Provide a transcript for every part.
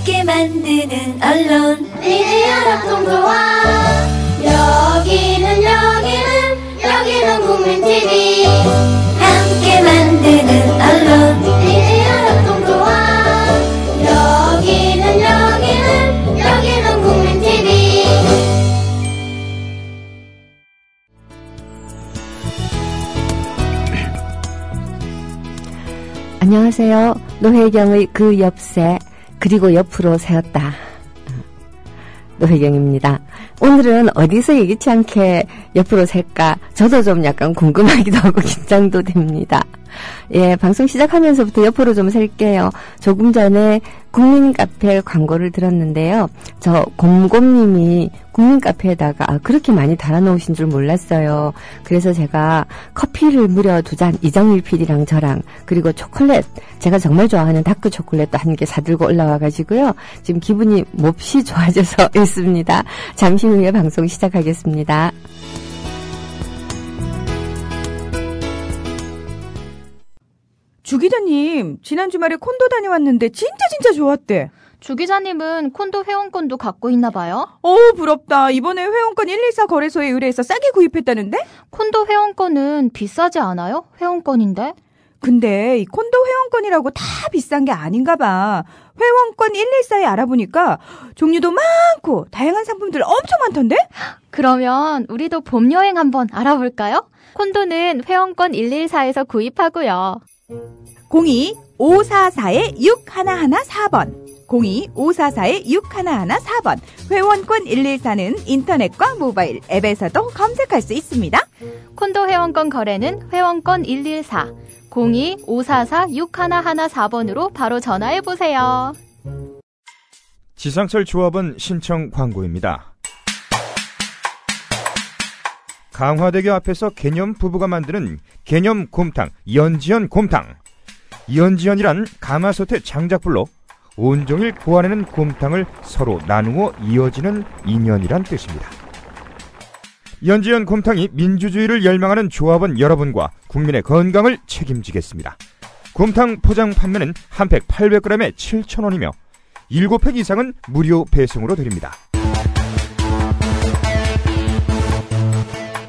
함께 만드는 언론 미디어 협동조합. 여기는 국민TV. 함께 만드는 언론 미디어 협동조합. 여기는 국민TV. 안녕하세요. 노혜경의 그 옆새 그리고 옆으로 세웠다. 노혜경입니다. 오늘은 어디서 예기치 않게 옆으로 셀까? 저도 좀 약간 궁금하기도 하고 긴장도 됩니다. 예, 방송 시작하면서부터 옆으로 좀 셀게요. 조금 전에 국민카페 광고를 들었는데요. 저 곰곰님이 국민카페에다가 그렇게 많이 달아놓으신 줄 몰랐어요. 그래서 제가 커피를 무려 2잔, 이정일 PD랑 저랑 그리고 초콜릿, 제가 정말 좋아하는 다크 초콜릿도 한 개 사들고 올라와가지고요. 지금 기분이 몹시 좋아져서 있습니다. 잠시 후에 방송 시작하겠습니다. 주 기자님, 지난 주말에 콘도 다녀왔는데 진짜 좋았대. 주 기자님은 콘도 회원권도 갖고 있나 봐요? 부럽다. 이번에 회원권 114 거래소에 의뢰해서 싸게 구입했다는데? 콘도 회원권은 비싸지 않아요? 회원권인데? 근데 이 콘도 회원권이라고 다 비싼 게 아닌가 봐. 회원권 114에 알아보니까 종류도 많고 다양한 상품들 엄청 많던데? 그러면 우리도 봄 여행 한번 알아볼까요? 콘도는 회원권 114에서 구입하고요. 02-544-6114번 02-544-6114번 회원권 114는 인터넷과 모바일 앱에서도 검색할 수 있습니다. 콘도 회원권 거래는 회원권 114 02-544-6114번으로 바로 전화해보세요. 지상철 조합원 신청 광고입니다. 강화대교 앞에서 개념 부부가 만드는 개념 곰탕 연지연 곰탕. 연지연이란 가마솥의 장작불로 온종일 구워내는 곰탕을 서로 나누어 이어지는 인연이란 뜻입니다. 연지연 곰탕이 민주주의를 열망하는 조합원 여러분과 국민의 건강을 책임지겠습니다. 곰탕 포장 판매는 한 팩 800g에 7,000원이며 7팩 이상은 무료 배송으로 드립니다.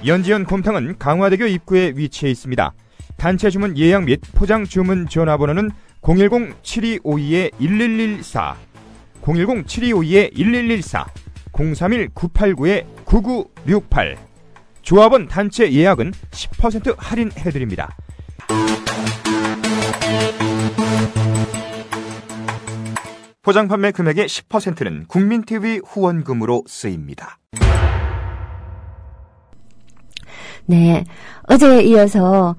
연지연 곰탕은 강화대교 입구에 위치해 있습니다. 단체 주문 예약 및 포장 주문 전화번호는 010-7252-1114, 010-7252-1114, 031-989-9968. 조합원 단체 예약은 10% 할인해드립니다. 포장 판매 금액의 10%는 국민TV 후원금으로 쓰입니다. 네, 어제에 이어서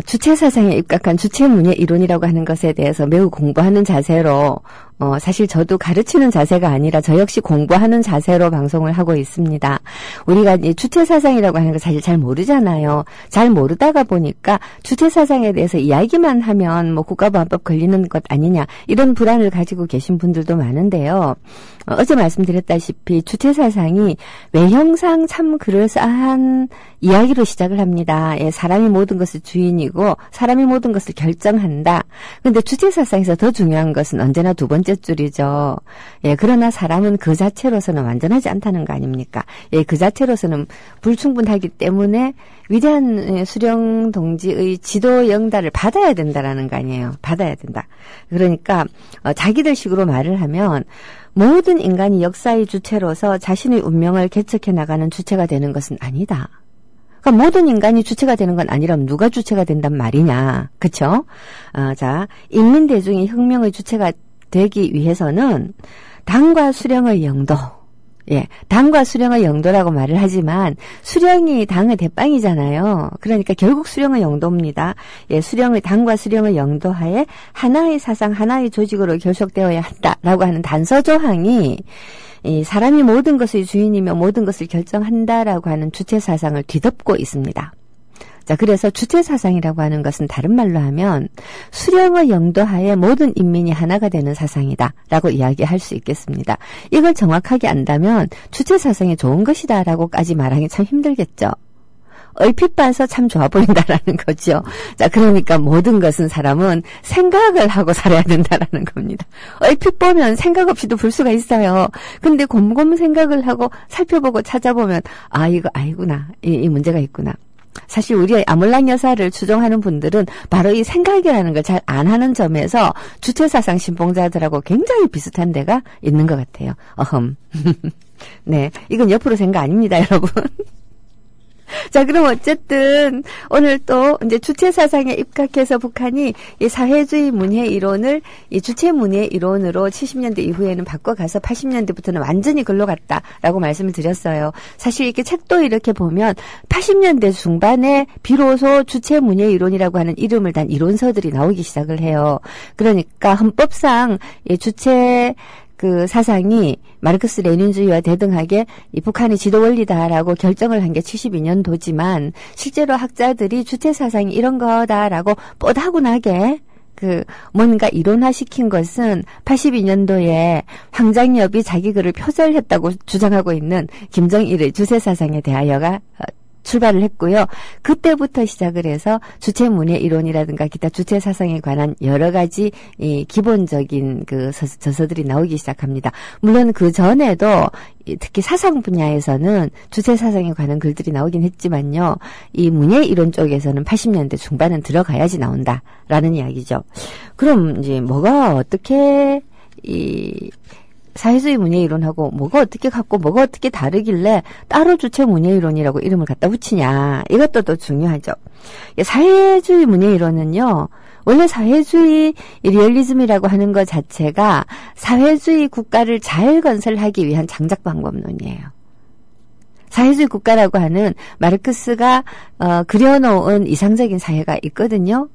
주체사상에 입각한 주체문예 이론이라고 하는 것에 대해서 매우 공부하는 자세로 사실 저도 가르치는 자세가 아니라 저 역시 공부하는 자세로 방송을 하고 있습니다. 우리가 이 주체사상이라고 하는 걸 사실 잘 모르잖아요. 잘 모르다가 보니까 주체사상에 대해서 이야기만 하면 뭐 국가보안법 걸리는 것 아니냐 이런 불안을 가지고 계신 분들도 많은데요. 어제 말씀드렸다시피 주체사상이 외형상 참 그럴싸한 이야기로 시작을 합니다. 예, 사람이 모든 것을 주인이고 사람이 모든 것을 결정한다. 그런데 주체사상에서 더 중요한 것은 언제나 두 번째 줄이죠. 예, 그러나 사람은 그 자체로서는 완전하지 않다는 거 아닙니까? 예, 그 자체로서는 불충분하기 때문에 위대한 수령 동지의 지도 영달을 받아야 된다라는 거 아니에요. 받아야 된다. 그러니까 자기들 식으로 말을 하면 모든 인간이 역사의 주체로서 자신의 운명을 개척해 나가는 주체가 되는 것은 아니다. 그러니까 모든 인간이 주체가 되는 건 아니라면 누가 주체가 된단 말이냐. 그쵸? 자, 인민대중이 혁명의 주체가 되기 위해서는 당과 수령의 영도, 예, 당과 수령의 영도라고 말을 하지만 수령이 당의 대빵이잖아요. 그러니까 결국 수령의 영도입니다. 예, 당과 수령의 영도하에 하나의 사상, 하나의 조직으로 결속되어야 한다라고 하는 단서 조항이 이 사람이 모든 것의 주인이며 모든 것을 결정한다라고 하는 주체 사상을 뒤덮고 있습니다. 자, 그래서 주체 사상이라고 하는 것은 다른 말로 하면 수령의 영도하에 모든 인민이 하나가 되는 사상이다라고 이야기할 수 있겠습니다. 이걸 정확하게 안다면 주체 사상이 좋은 것이다라고까지 말하기 참 힘들겠죠. 얼핏 봐서 참 좋아 보인다라는 거죠. 자, 그러니까 모든 것은 사람은 생각을 하고 살아야 된다라는 겁니다. 얼핏 보면 생각 없이도 볼 수가 있어요. 근데 곰곰 생각을 하고 살펴보고 찾아보면 이거 아니구나. 이 문제가 있구나. 사실 우리 아몰랑 여사를 추종하는 분들은 바로 이 생각이라는 걸 잘 안 하는 점에서 주체사상 신봉자들하고 굉장히 비슷한 데가 있는 것 같아요. 네, 이건 옆으로 생각 아닙니다, 여러분. 자, 그럼 어쨌든 오늘 또 이제 주체 사상에 입각해서 북한이 이 사회주의 문예 이론을 이 주체 문예 이론으로 70년대 이후에는 바꿔가서 80년대부터는 완전히 글로 갔다라고 말씀을 드렸어요. 사실 이렇게 책도 이렇게 보면 80년대 중반에 비로소 주체 문예 이론이라고 하는 이름을 단 이론서들이 나오기 시작을 해요. 그러니까 헌법상 이 주체 그 사상이 마르크스 레닌주의와 대등하게 이 북한의 지도 원리다라고 결정을 한 게 72년도지만 실제로 학자들이 주체 사상이 이런 거다라고 뻗하고나게 그 뭔가 이론화시킨 것은 82년도에 황장엽이 자기 글을 표절했다고 주장하고 있는 김정일의 주체 사상에 대하여가 출발을 했고요. 그때부터 시작을 해서 주체 문예 이론이라든가 기타 주체 사상에 관한 여러 가지 이 기본적인 그 저서들이 나오기 시작합니다. 물론 그 전에도 특히 사상 분야에서는 주체 사상에 관한 글들이 나오긴 했지만요. 이 문예 이론 쪽에서는 80년대 중반은 들어가야지 나온다라는 이야기죠. 그럼 이제 뭐가 어떻게 이 사회주의 문예 이론하고 뭐가 어떻게 같고 뭐가 어떻게 다르길래 따로 주체 문예 이론이라고 이름을 갖다 붙이냐. 이것도 또 중요하죠. 사회주의 문예 이론은요. 원래 사회주의 리얼리즘이라고 하는 것 자체가 사회주의 국가를 잘 건설하기 위한 장작 방법론이에요. 사회주의 국가라고 하는 마르크스가 그려놓은 이상적인 사회가 있거든요.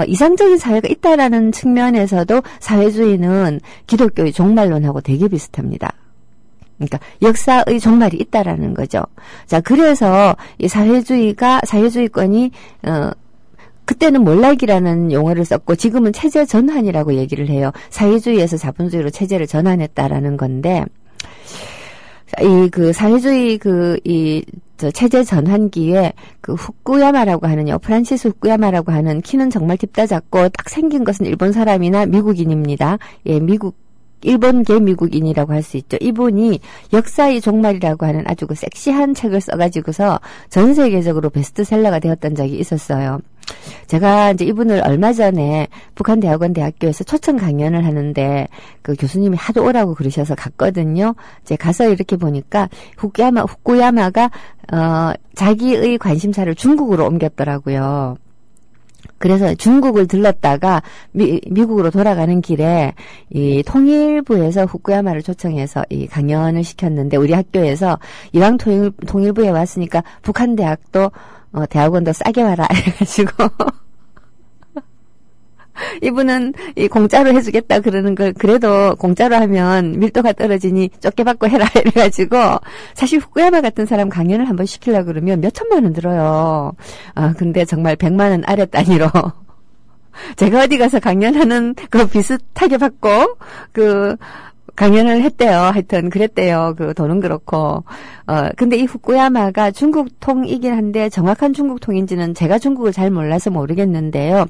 이상적인 사회가 있다라는 측면에서도 사회주의는 기독교의 종말론하고 되게 비슷합니다. 그러니까 역사의 종말이 있다라는 거죠. 자, 그래서 이 사회주의권이 그때는 몰락이라는 용어를 썼고 지금은 체제 전환이라고 얘기를 해요. 사회주의에서 자본주의로 체제를 전환했다라는 건데 사회주의 체제 전환기에 후쿠야마라고 하는 프란시스 후쿠야마라고 하는 키는 정말 딥다 작고 딱 생긴 것은 일본 사람이나 미국인입니다. 예, 일본계 미국인이라고 할 수 있죠. 이분이 역사의 종말이라고 하는 아주 섹시한 책을 써가지고서 전 세계적으로 베스트셀러가 되었던 적이 있었어요. 제가 이제 이분을 얼마 전에 북한대학원 대학교에서 초청 강연을 하는데 그 교수님이 하도 오라고 그러셔서 갔거든요. 이제 가서 이렇게 보니까 후쿠야마가 자기의 관심사를 중국으로 옮겼더라고요. 그래서 중국을 들렀다가 미국으로 돌아가는 길에 이 통일부에서 후쿠야마를 초청해서 이 강연을 시켰는데 우리 학교에서 이왕 통일부에 왔으니까 북한 대학도 대학원도 싸게 와라 이래가지고 이분은 이 공짜로 해주겠다 그러는 걸 그래도 공짜로 하면 밀도가 떨어지니 쫓게 받고 해라 이래가지고 사실 후쿠야마 같은 사람 강연을 한번 시키려고 그러면 몇 천만 원 들어요. 근데 정말 100만 원 아래 단위로 제가 어디 가서 강연하는 거 비슷하게 받고 강연을 했대요. 하여튼 그랬대요. 돈은 그렇고. 근데 이 후쿠야마가 중국통이긴 한데 정확한 중국통인지는 제가 중국을 잘 몰라서 모르겠는데요.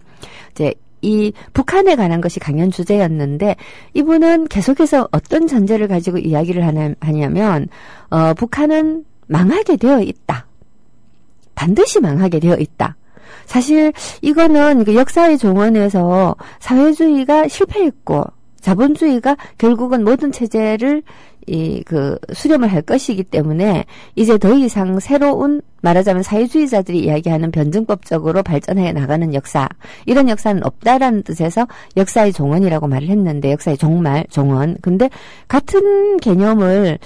이제 이 북한에 관한 것이 강연 주제였는데 이분은 계속해서 어떤 전제를 가지고 이야기를 하냐면 북한은 망하게 되어 있다. 반드시 망하게 되어 있다. 사실 이거는 역사의 종언에서 사회주의가 실패했고 자본주의가 결국은 모든 체제를 수렴을 할 것이기 때문에 이제 더 이상 새로운 말하자면 사회주의자들이 이야기하는 변증법적으로 발전해 나가는 역사 이런 역사는 없다라는 뜻에서 역사의 종언이라고 말을 했는데 역사의 종언 근데 같은 개념을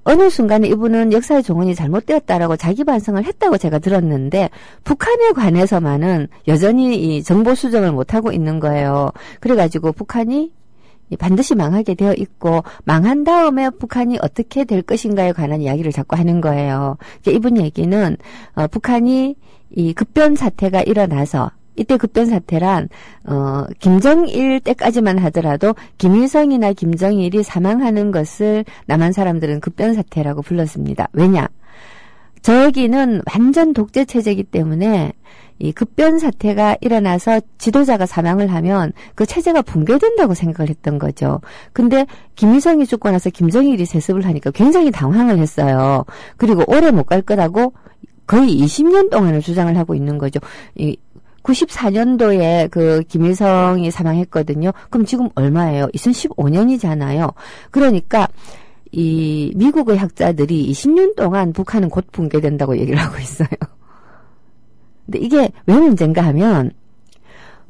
어느 순간에 이분은 역사의 종언이 잘못되었다라고 자기 반성을 했다고 제가 들었는데 북한에 관해서만은 여전히 이 정보 수정을 못하고 있는 거예요. 그래가지고 북한이 반드시 망하게 되어 있고 망한 다음에 북한이 어떻게 될 것인가에 관한 이야기를 자꾸 하는 거예요. 이분 얘기는 북한이 이 급변 사태가 일어나서 이때 급변 사태란 김정일 때까지만 하더라도 김일성이나 김정일이 사망하는 것을 남한 사람들은 급변 사태라고 불렀습니다. 왜냐? 저기는 완전 독재 체제이기 때문에 이 급변 사태가 일어나서 지도자가 사망을 하면 그 체제가 붕괴된다고 생각을 했던 거죠. 근데 김일성이 죽고 나서 김정일이 세습을 하니까 굉장히 당황을 했어요. 그리고 오래 못 갈 거라고 거의 20년 동안을 주장을 하고 있는 거죠. 94년도에 그 김일성이 사망했거든요. 그럼 지금 얼마예요? 2015년이잖아요. 그러니까 이 미국의 학자들이 20년 동안 북한은 곧 붕괴된다고 얘기를 하고 있어요. 근데 이게 왜 문제인가 하면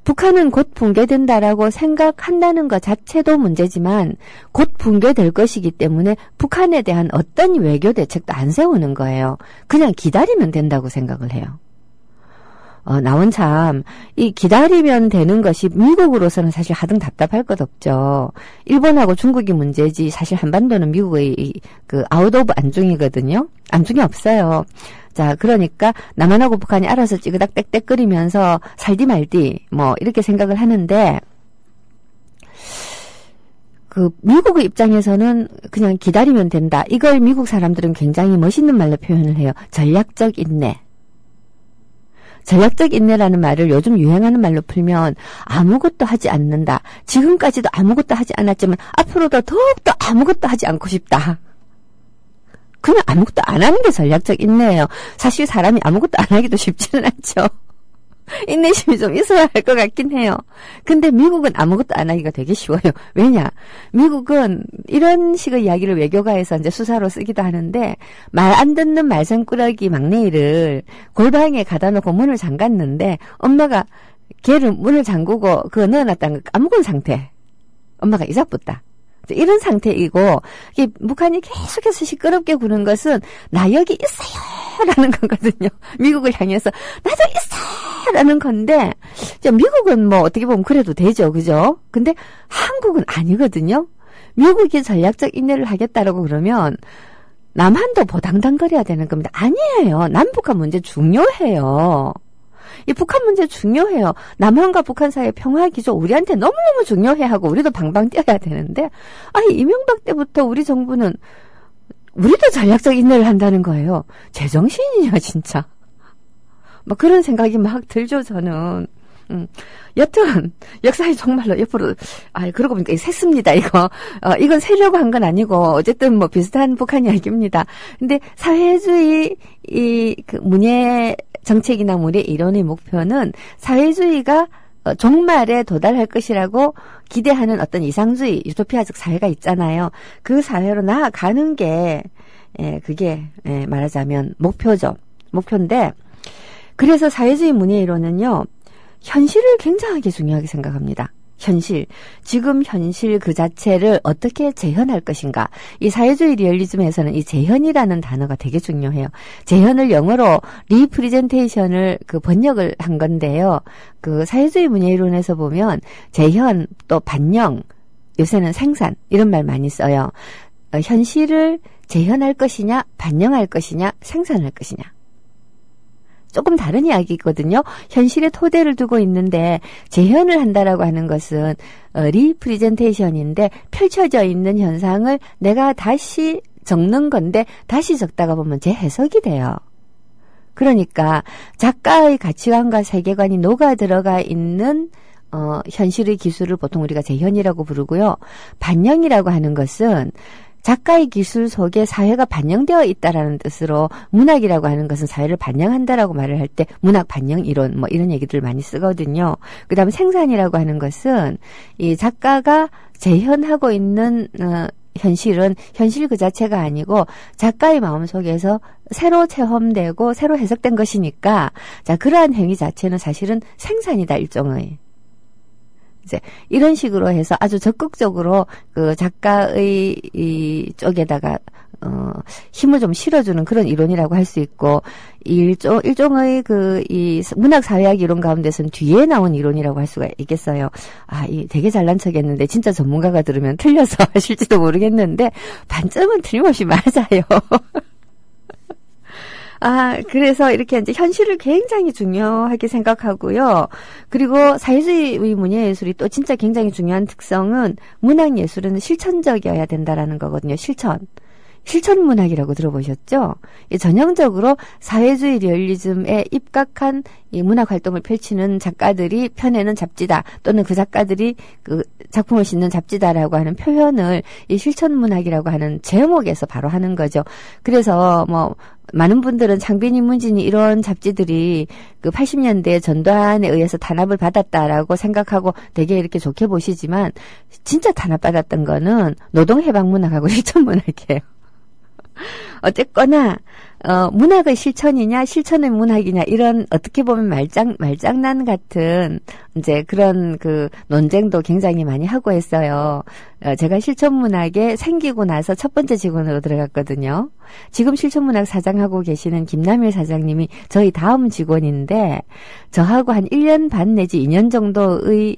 북한은 곧 붕괴된다라고 생각한다는 것 자체도 문제지만 곧 붕괴될 것이기 때문에 북한에 대한 어떤 외교 대책도 안 세우는 거예요. 그냥 기다리면 된다고 생각을 해요. 나온 참, 이 기다리면 되는 것이 미국으로서는 사실 하등 답답할 것 없죠. 일본하고 중국이 문제지 사실 한반도는 미국의 그 아웃 오브 안중이거든요. 안중이 없어요. 자, 그러니까 남한하고 북한이 알아서 찌그닥 땡땡거리면서 살디 말디 뭐 이렇게 생각을 하는데 그 미국의 입장에서는 그냥 기다리면 된다. 이걸 미국 사람들은 굉장히 멋있는 말로 표현을 해요. 전략적 인내. 전략적 인내라는 말을 요즘 유행하는 말로 풀면 아무것도 하지 않는다. 지금까지도 아무것도 하지 않았지만 앞으로도 더욱더 아무것도 하지 않고 싶다. 그냥 아무것도 안 하는 게 전략적 인내예요. 사실 사람이 아무것도 안 하기도 쉽지는 않죠. 인내심이 좀 있어야 할 것 같긴 해요. 근데 미국은 아무것도 안 하기가 되게 쉬워요. 왜냐? 미국은 이런 식의 이야기를 외교가에서 이제 수사로 쓰기도 하는데 말 안 듣는 말썽꾸러기 막내이를 골방에 가다 놓고 문을 잠갔는데 엄마가 걔를 문을 잠그고 그거 넣어놨다는 거 까먹은 상태. 엄마가 이자붙다. 이런 상태이고 이게 북한이 계속해서 시끄럽게 구는 것은 나 여기 있어요 라는 거거든요. 미국을 향해서 나 저기 있어 라는 건데 미국은 뭐 어떻게 보면 그래도 되죠. 그죠? 근데 한국은 아니거든요. 미국이 전략적 인내를 하겠다라고 그러면 남한도 보당당거려야 되는 겁니다. 아니에요. 남북한 문제 중요해요. 이 북한 문제 중요해요. 남한과 북한 사이의 평화 기조 우리한테 너무너무 중요해 하고 우리도 방방 뛰어야 되는데 아니 이명박 때부터 우리 정부는 우리도 전략적 인내를 한다는 거예요. 제정신이냐 진짜. 막 그런 생각이 막 들죠 저는. 여튼 역사에 정말로 옆으로 그러고 보니까 샜습니다 이거. 이건 세려고 한 건 아니고 어쨌든 뭐 비슷한 북한 이야기입니다. 근데 사회주의 그 문예 정책이나 문예 이론의 목표는 사회주의가 종말에 도달할 것이라고 기대하는 어떤 이상주의 유토피아적 사회가 있잖아요. 그 사회로 나아가는 게 그게 말하자면 목표죠. 목표인데 그래서 사회주의 문예 이론은요. 현실을 굉장하게 중요하게 생각합니다. 현실. 지금 현실 그 자체를 어떻게 재현할 것인가. 이 사회주의 리얼리즘에서는 이 재현이라는 단어가 되게 중요해요. 재현을 영어로 리프리젠테이션을 그 번역을 한 건데요. 그 사회주의 문예이론에서 보면 재현 또 반영, 요새는 생산 이런 말 많이 써요. 현실을 재현할 것이냐, 반영할 것이냐, 생산할 것이냐. 조금 다른 이야기거든요. 현실의 토대를 두고 있는데 재현을 한다라고 하는 것은 리프리젠테이션인데 펼쳐져 있는 현상을 내가 다시 적는 건데 다시 적다가 보면 재해석이 돼요. 그러니까 작가의 가치관과 세계관이 녹아 들어가 있는 현실의 기술을 보통 우리가 재현이라고 부르고요. 반영이라고 하는 것은 작가의 기술 속에 사회가 반영되어 있다라는 뜻으로 문학이라고 하는 것은 사회를 반영한다라고 말을 할 때 문학 반영 이론 뭐 이런 얘기들을 많이 쓰거든요. 그다음에 생산이라고 하는 것은 이 작가가 재현하고 있는 현실은 현실 그 자체가 아니고 작가의 마음속에서 새로 체험되고 새로 해석된 것이니까 자 그러한 행위 자체는 사실은 생산이다 일종의. 이제 이런 식으로 해서 아주 적극적으로 그 작가의 이 쪽에다가 힘을 좀 실어주는 그런 이론이라고 할 수 있고 일종의 그 이 문학 사회학 이론 가운데서는 뒤에 나온 이론이라고 할 수가 있겠어요. 이 되게 잘난 척했는데 진짜 전문가가 들으면 틀려서 하실지도 모르겠는데 반점은 틀림없이 맞아요. 그래서 이렇게 이제 현실을 굉장히 중요하게 생각하고요. 그리고 사회주의 문예예술이 또 진짜 굉장히 중요한 특성은 문학예술은 실천적이어야 된다라는 거거든요. 실천. 실천문학이라고 들어보셨죠? 전형적으로 사회주의 리얼리즘에 입각한 이 문학 활동을 펼치는 작가들이 펴내는 잡지다 또는 그 작가들이 그 작품을 싣는 잡지다라고 하는 표현을 이 실천문학이라고 하는 제목에서 바로 하는 거죠. 그래서 뭐 많은 분들은 창빈이, 문진이 이런 잡지들이 그 80년대 전두환에 의해서 탄압을 받았다라고 생각하고 되게 이렇게 좋게 보시지만 진짜 탄압받았던 거는 노동해방문학하고 실천문학이에요. 어쨌거나 문학의 실천이냐 실천의 문학이냐 이런 어떻게 보면 말장난 같은 이제 그런 그 논쟁도 굉장히 많이 하고 했어요. 제가 실천문학에 생기고 나서 첫 번째 직원으로 들어갔거든요. 지금 실천문학 사장하고 계시는 김남일 사장님이 저희 다음 직원인데 저하고 한 1년 반 내지 2년 정도의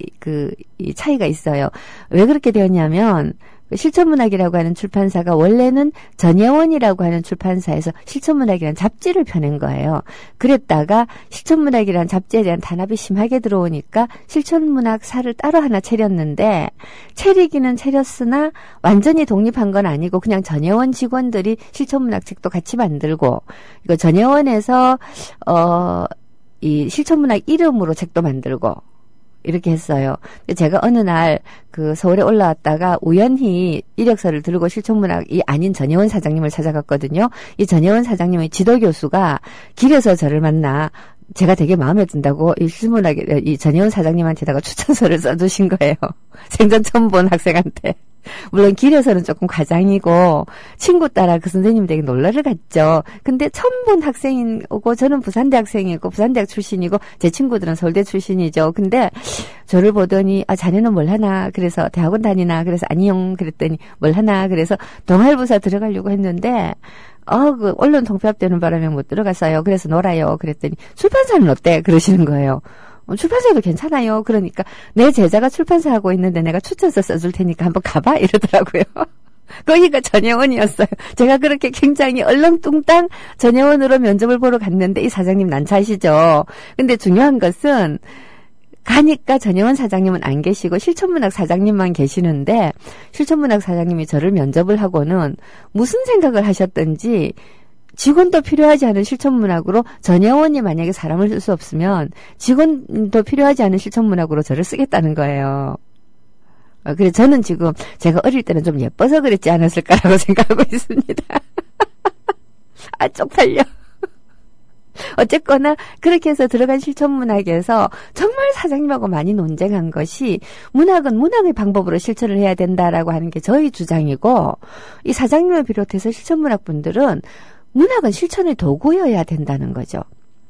이 차이가 있어요. 왜 그렇게 되었냐면 실천문학이라고 하는 출판사가 원래는 전예원이라고 하는 출판사에서 실천문학이라는 잡지를 펴낸 거예요. 그랬다가 실천문학이라는 잡지에 대한 탄압이 심하게 들어오니까 실천문학사를 따로 하나 차렸는데 차리기는 차렸으나 완전히 독립한 건 아니고 그냥 전예원 직원들이 실천문학 책도 같이 만들고 이거 전예원에서 이 실천문학 이름으로 책도 만들고 이렇게 했어요. 제가 어느 날 그 서울에 올라왔다가 우연히 이력서를 들고 실천문학이 아닌 전예원 사장님을 찾아갔거든요. 이 전예원 사장님의 지도교수가 길에서 저를 만나 제가 되게 마음에 든다고 이 실천문학 이 전예원 사장님한테다가 추천서를 써주신 거예요. 생전 처음 본 학생한테. 물론 길에서는 조금 과장이고 친구 따라 그 선생님 되게 놀러를 갔죠. 근데 처음 본 학생이고 저는 부산대 학생이고 부산대학 출신이고 제 친구들은 서울대 출신이죠. 근데 저를 보더니 자네는 뭘 하나 그래서 대학원 다니나 그래서 아니용 그랬더니 뭘 하나 그래서 동아일보사 들어가려고 했는데 그 언론 통폐합되는 바람에 못 들어갔어요. 그래서 놀아요. 그랬더니 출판사는 어때? 그러시는 거예요. 출판사도 괜찮아요. 그러니까 내 제자가 출판사 하고 있는데 내가 추천서 써줄 테니까 한번 가봐 이러더라고요. 거기가 전예원이었어요. 제가 그렇게 굉장히 얼렁뚱땅 전예원으로 면접을 보러 갔는데 이 사장님 난처하시죠. 근데 중요한 것은 가니까 전예원 사장님은 안 계시고 실천문학 사장님만 계시는데 실천문학 사장님이 저를 면접을 하고는 무슨 생각을 하셨던지 직원도 필요하지 않은 실천문학으로 전예원이 만약에 사람을 쓸 수 없으면 직원도 필요하지 않은 실천문학으로 저를 쓰겠다는 거예요. 그래서 저는 지금 제가 어릴 때는 좀 예뻐서 그랬지 않았을까라고 생각하고 있습니다. 쪽팔려. 어쨌거나 그렇게 해서 들어간 실천문학에서 정말 사장님하고 많이 논쟁한 것이 문학은 문학의 방법으로 실천을 해야 된다라고 하는 게 저희 주장이고 이 사장님을 비롯해서 실천문학 분들은 문학은 실천의 도구여야 된다는 거죠.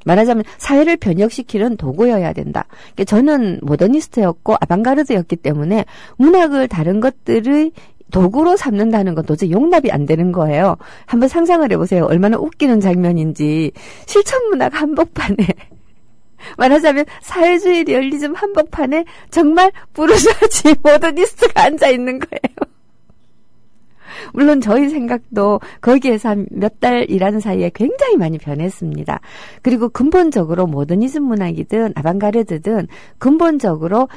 말하자면 사회를 변혁시키는 도구여야 된다. 그러니까 저는 모더니스트였고 아방가르드였기 때문에 문학을 다른 것들의 도구로 삼는다는 건 도저히 용납이 안 되는 거예요. 한번 상상을 해보세요. 얼마나 웃기는 장면인지. 실천문학 한복판에 말하자면 사회주의 리얼리즘 한복판에 정말 부르주아지 모더니스트가 앉아있는 거예요. 물론 저희 생각도 거기에서 한 몇 달 일하는 사이에 굉장히 많이 변했습니다. 그리고 근본적으로 모더니즘 문학이든 아방가르드든 근본적으로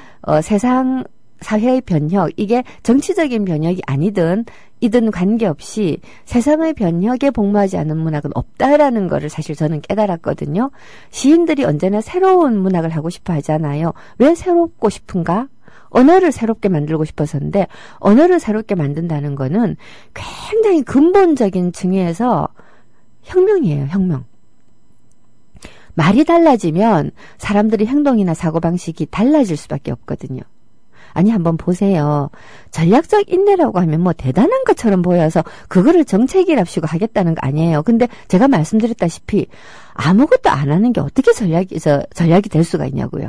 세상 사회의 변혁, 이게 정치적인 변혁이 아니든 이든 관계없이 세상의 변혁에 복무하지 않은 문학은 없다라는 거를 사실 저는 깨달았거든요. 시인들이 언제나 새로운 문학을 하고 싶어 하잖아요. 왜 새롭고 싶은가? 언어를 새롭게 만들고 싶어서인데 언어를 새롭게 만든다는 거는 굉장히 근본적인 층에서 혁명이에요. 혁명. 말이 달라지면 사람들의 행동이나 사고방식이 달라질 수밖에 없거든요. 아니 한번 보세요. 전략적 인내라고 하면 뭐 대단한 것처럼 보여서 그거를 정책이랍시고 하겠다는 거 아니에요. 근데 제가 말씀드렸다시피 아무것도 안 하는 게 어떻게 전략이 될 수가 있냐고요.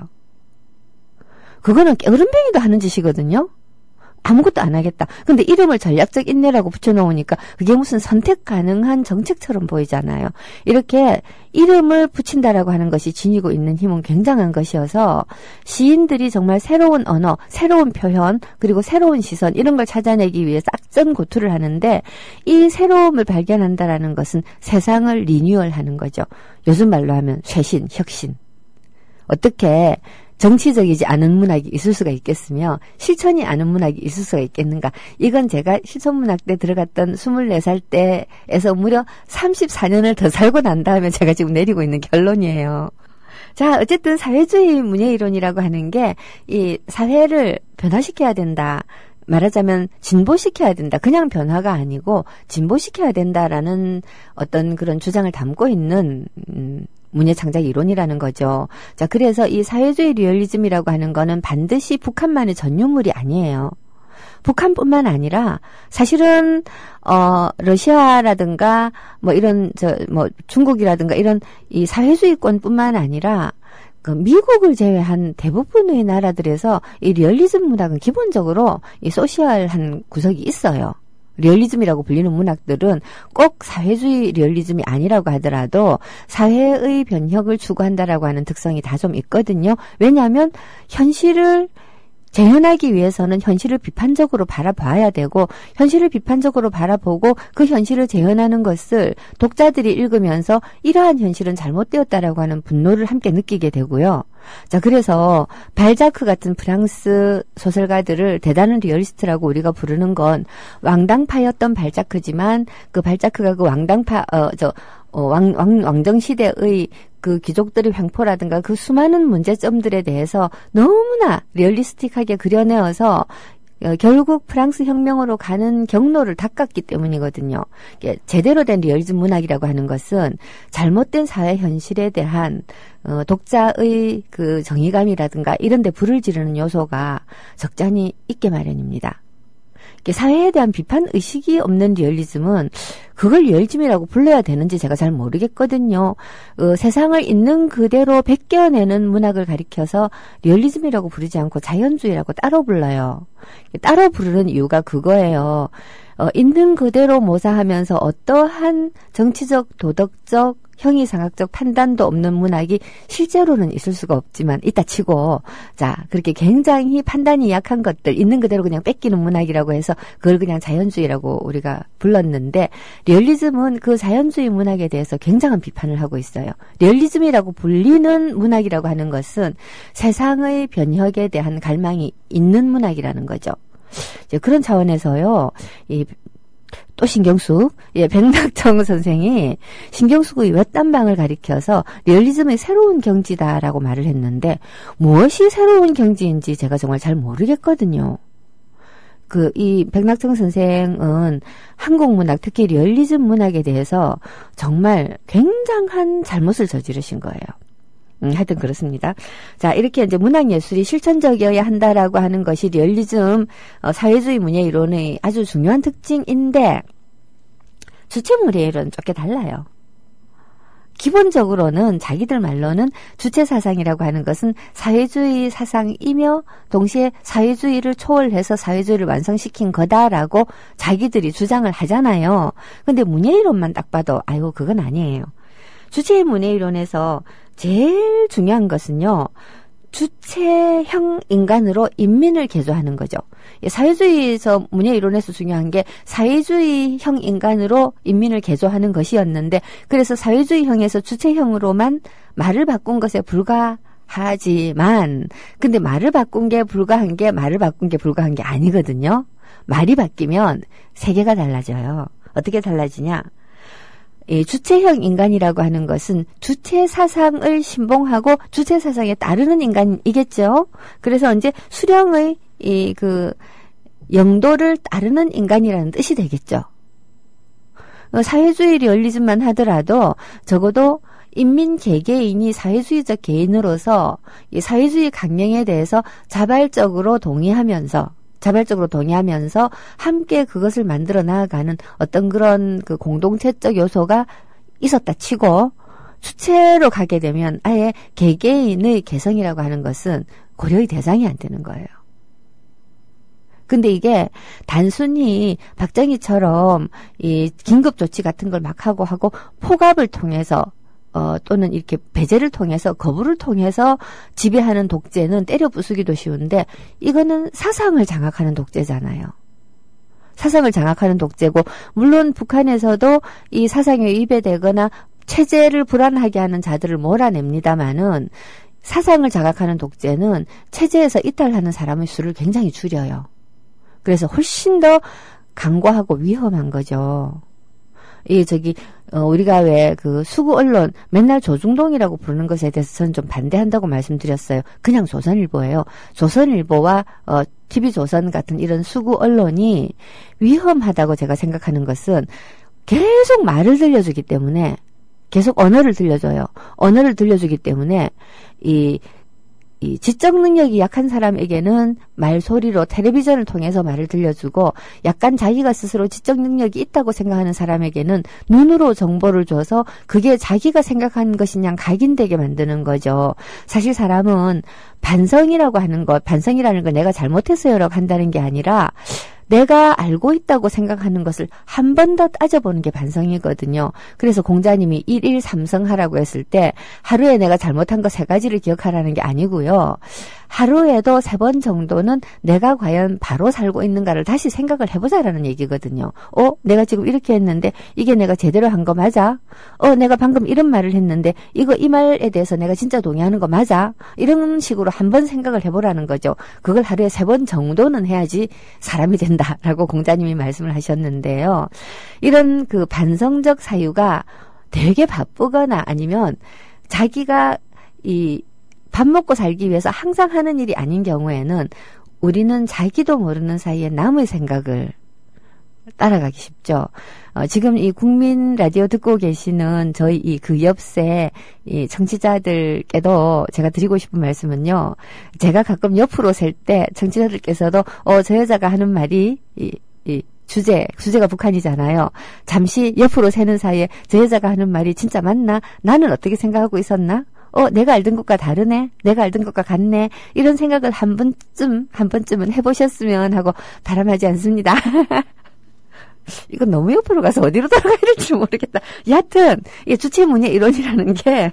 그거는 게으름뱅이도 하는 짓이거든요. 아무것도 안 하겠다. 근데 이름을 전략적 인내라고 붙여놓으니까 그게 무슨 선택 가능한 정책처럼 보이잖아요. 이렇게 이름을 붙인다라고 하는 것이 지니고 있는 힘은 굉장한 것이어서 시인들이 정말 새로운 언어, 새로운 표현, 그리고 새로운 시선 이런 걸 찾아내기 위해 싹전 고투를 하는데 이 새로움을 발견한다라는 것은 세상을 리뉴얼하는 거죠. 요즘 말로 하면 쇄신, 혁신. 어떻게 정치적이지 않은 문학이 있을 수가 있겠으며 실천이 않은 문학이 있을 수가 있겠는가. 이건 제가 실천문학 때 들어갔던 24살 때에서 무려 34년을 더 살고 난 다음에 제가 지금 내리고 있는 결론이에요. 자, 어쨌든 사회주의 문예이론이라고 하는 게 이 사회를 변화시켜야 된다. 말하자면 진보시켜야 된다. 그냥 변화가 아니고 진보시켜야 된다라는 어떤 그런 주장을 담고 있는 문예창작 이론이라는 거죠. 자, 그래서 이 사회주의 리얼리즘이라고 하는 거는 반드시 북한만의 전유물이 아니에요. 북한뿐만 아니라 사실은 러시아라든가 뭐 이런 중국이라든가 이런 이 사회주의권뿐만 아니라 그 미국을 제외한 대부분의 나라들에서 이 리얼리즘 문학은 기본적으로 이 소셜한 구석이 있어요. 리얼리즘이라고 불리는 문학들은 꼭 사회주의 리얼리즘이 아니라고 하더라도 사회의 변혁을 추구한다라고 하는 특성이 다 좀 있거든요. 왜냐하면 현실을 재현하기 위해서는 현실을 비판적으로 바라봐야 되고 현실을 비판적으로 바라보고 그 현실을 재현하는 것을 독자들이 읽으면서 이러한 현실은 잘못되었다라고 하는 분노를 함께 느끼게 되고요. 자, 그래서 발자크 같은 프랑스 소설가들을 대단한 리얼리스트라고 우리가 부르는 건 왕당파였던 발자크지만 그 발자크가 그 왕정 시대의 그 귀족들의 횡포라든가 그 수많은 문제점들에 대해서 너무나 리얼리스틱하게 그려내어서 결국 프랑스 혁명으로 가는 경로를 닦았기 때문이거든요. 제대로 된 리얼리즘 문학이라고 하는 것은 잘못된 사회 현실에 대한 독자의 그 정의감이라든가 이런 데 불을 지르는 요소가 적잖이 있게 마련입니다. 사회에 대한 비판 의식이 없는 리얼리즘은 그걸 리얼리즘이라고 불러야 되는지 제가 잘 모르겠거든요. 세상을 있는 그대로 베껴내는 문학을 가리켜서 리얼리즘이라고 부르지 않고 자연주의라고 따로 불러요. 따로 부르는 이유가 그거예요. 있는 그대로 모사하면서 어떠한 정치적, 도덕적, 형이상학적 판단도 없는 문학이 실제로는 있을 수가 없지만 있다 치고 자 그렇게 굉장히 판단이 약한 것들 있는 그대로 그냥 뺏기는 문학이라고 해서 그걸 그냥 자연주의라고 우리가 불렀는데 리얼리즘은 그 자연주의 문학에 대해서 굉장한 비판을 하고 있어요. 리얼리즘이라고 불리는 문학이라고 하는 것은 세상의 변혁에 대한 갈망이 있는 문학이라는 거죠. 이제 그런 차원에서요. 또 신경숙, 백낙정 선생이 신경숙의 웻단방을 가리켜서 리얼리즘의 새로운 경지다라고 말을 했는데 무엇이 새로운 경지인지 제가 정말 잘 모르겠거든요. 이 백낙정 선생은 한국 문학, 특히 리얼리즘 문학에 대해서 정말 굉장한 잘못을 저지르신 거예요. 하여튼 그렇습니다. 자, 이렇게 이제 문학예술이 실천적이어야 한다라고 하는 것이 리얼리즘, 사회주의 문예 이론의 아주 중요한 특징인데, 주체문예 이론은 조금 달라요. 기본적으로는 자기들 말로는 주체사상이라고 하는 것은 사회주의 사상이며 동시에 사회주의를 초월해서 사회주의를 완성시킨 거다라고 자기들이 주장을 하잖아요. 근데 문예 이론만 딱 봐도 아이고 그건 아니에요. 주체의 문예 이론에서 제일 중요한 것은요. 주체형 인간으로 인민을 개조하는 거죠. 사회주의에서 문예 이론에서 중요한 게 사회주의형 인간으로 인민을 개조하는 것이었는데 그래서 사회주의형에서 주체형으로만 말을 바꾼 것에 불과하지만 근데 말을 바꾼 게 불과한 게 말을 바꾼 게 불과한 게 아니거든요. 말이 바뀌면 세계가 달라져요. 어떻게 달라지냐? 이 주체형 인간이라고 하는 것은 주체 사상을 신봉하고 주체 사상에 따르는 인간이겠죠. 그래서 이제 수령의 영도를 따르는 인간이라는 뜻이 되겠죠. 사회주의 리얼리즘만 하더라도 적어도 인민 개개인이 사회주의적 개인으로서 이 사회주의 강령에 대해서 자발적으로 동의하면서 함께 그것을 만들어 나아가는 어떤 그런 그 공동체적 요소가 있었다 치고 주체로 가게 되면 아예 개개인의 개성이라고 하는 것은 고려의 대상이 안 되는 거예요. 근데 이게 단순히 박정희처럼 이 긴급 조치 같은 걸 막 하고 포갑을 통해서 또는 이렇게 배제를 통해서 거부를 통해서 지배하는 독재는 때려 부수기도 쉬운데 이거는 사상을 장악하는 독재잖아요. 사상을 장악하는 독재고 물론 북한에서도 이 사상에 위배되거나 체제를 불안하게 하는 자들을 몰아냅니다마는 사상을 자각하는 독재는 체제에서 이탈하는 사람의 수를 굉장히 줄여요. 그래서 훨씬 더 강과하고 위험한 거죠. 우리가 왜 그 수구 언론 맨날 조중동이라고 부르는 것에 대해서 저는 좀 반대한다고 말씀드렸어요. 그냥 조선일보예요. 조선일보와 TV조선 같은 이런 수구 언론이 위험하다고 제가 생각하는 것은 계속 말을 들려주기 때문에, 계속 언어를 들려줘요. 언어를 들려주기 때문에 이 지적 능력이 약한 사람에게는 말소리로 텔레비전을 통해서 말을 들려주고, 약간 자기가 스스로 지적 능력이 있다고 생각하는 사람에게는 눈으로 정보를 줘서 그게 자기가 생각하는 것이냐 각인되게 만드는 거죠. 사실 사람은 반성이라고 하는 것, 반성이라는 건 내가 잘못했어요라고 한다는 게 아니라 내가 알고 있다고 생각하는 것을 한 번 더 따져보는 게 반성이거든요. 그래서 공자님이 1.3성하라고 했을 때 하루에 내가 잘못한 거 3가지를 기억하라는 게 아니고요. 하루에도 3번 정도는 내가 과연 바로 살고 있는가를 다시 생각을 해보자라는 얘기거든요. 내가 지금 이렇게 했는데 이게 내가 제대로 한 거 맞아? 내가 방금 이런 말을 했는데 이 말에 대해서 내가 진짜 동의하는 거 맞아? 이런 식으로 한번 생각을 해보라는 거죠. 그걸 하루에 3번 정도는 해야지 사람이 된다라고 공자님이 말씀을 하셨는데요. 이런 그 반성적 사유가 되게 바쁘거나 아니면 자기가 밥 먹고 살기 위해서 항상 하는 일이 아닌 경우에는 우리는 자기도 모르는 사이에 남의 생각을 따라가기 쉽죠. 지금 이 국민 라디오 듣고 계시는 저희 이 그 옆세 이 청취자들께도 제가 드리고 싶은 말씀은요. 제가 가끔 옆으로 셀 때 청취자들께서도 저 여자가 하는 말이 주제가 북한이잖아요. 잠시 옆으로 새는 사이에 저 여자가 하는 말이 진짜 맞나? 나는 어떻게 생각하고 있었나? 내가 알던 것과 다르네? 내가 알던 것과 같네? 이런 생각을 한 번쯤은 해보셨으면 하고 바람하지 않습니다. 이건 너무 옆으로 가서 어디로 돌아가야 될지 모르겠다. 여하튼, 이 주체문예 이론이라는 게,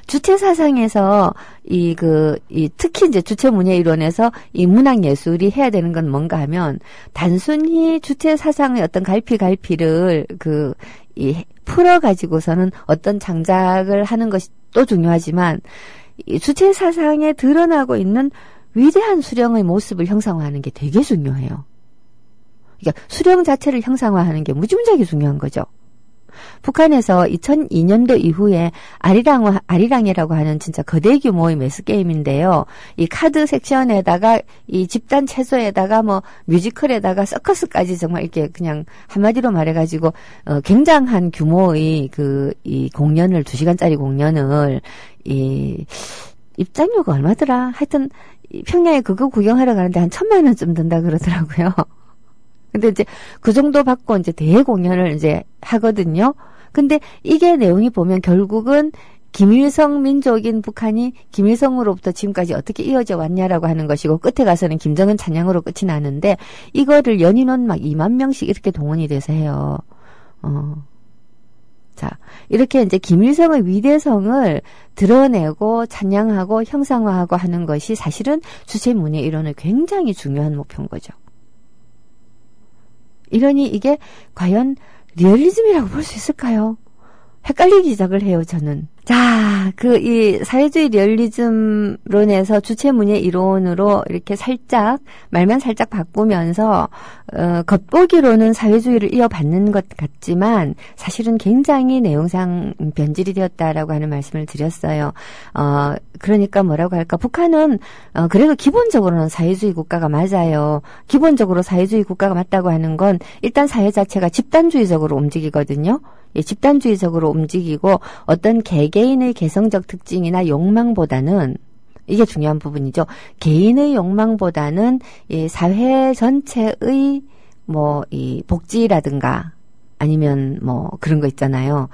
주체 사상에서 특히 이제 주체문예 이론에서 이 문학 예술이 해야 되는 건 뭔가 하면, 단순히 주체 사상의 어떤 갈피를 풀어가지고서는 어떤 장작을 하는 것이 또 중요하지만, 이 주체 사상에 드러나고 있는 위대한 수령의 모습을 형상화하는 게 되게 중요해요. 그러니까 수령 자체를 형상화하는 게 무지무지하게 중요한 거죠. 북한에서 2002년도 이후에 아리랑이라고 하는 진짜 거대 규모의 매스 게임인데요. 이 카드 섹션에다가 이 집단 채소에다가 뭐 뮤지컬에다가 서커스까지 정말 이렇게 그냥 한마디로 말해가지고 굉장한 규모의 이 공연을 2시간짜리 공연을 입장료가 얼마더라? 하여튼 평양에 그거 구경하러 가는데 한 1,000만 원쯤 든다 그러더라고요. 근데 이제 그 정도 받고 이제 대공연을 이제 하거든요. 근데 이게 내용이 보면 결국은 김일성 민족인 북한이 김일성으로부터 지금까지 어떻게 이어져 왔냐라고 하는 것이고, 끝에 가서는 김정은 찬양으로 끝이 나는데, 이거를 연인원 막 2만 명씩 이렇게 동원이 돼서 해요. 자, 이렇게 이제 김일성의 위대성을 드러내고 찬양하고 형상화하고 하는 것이 사실은 주체문예 이론의 굉장히 중요한 목표인 거죠. 이러니 이게 과연 리얼리즘이라고 볼 수 있을까요? 헷갈리기 시작을 해요, 저는. 자, 이 사회주의 리얼리즘론에서 주체문예 이론으로 이렇게 말만 살짝 바꾸면서, 겉보기로는 사회주의를 이어받는 것 같지만, 사실은 굉장히 내용상 변질이 되었다라고 하는 말씀을 드렸어요. 그러니까 뭐라고 할까? 북한은, 그래도 기본적으로는 사회주의 국가가 맞아요. 기본적으로 사회주의 국가가 맞다고 하는 건, 일단 사회 자체가 집단주의적으로 움직이거든요. 집단주의적으로 움직이고 어떤 개개인의 개성적 특징이나 욕망보다는, 이게 중요한 부분이죠. 개인의 욕망보다는 이 사회 전체의 이 복지라든가 아니면 그런 거 있잖아요.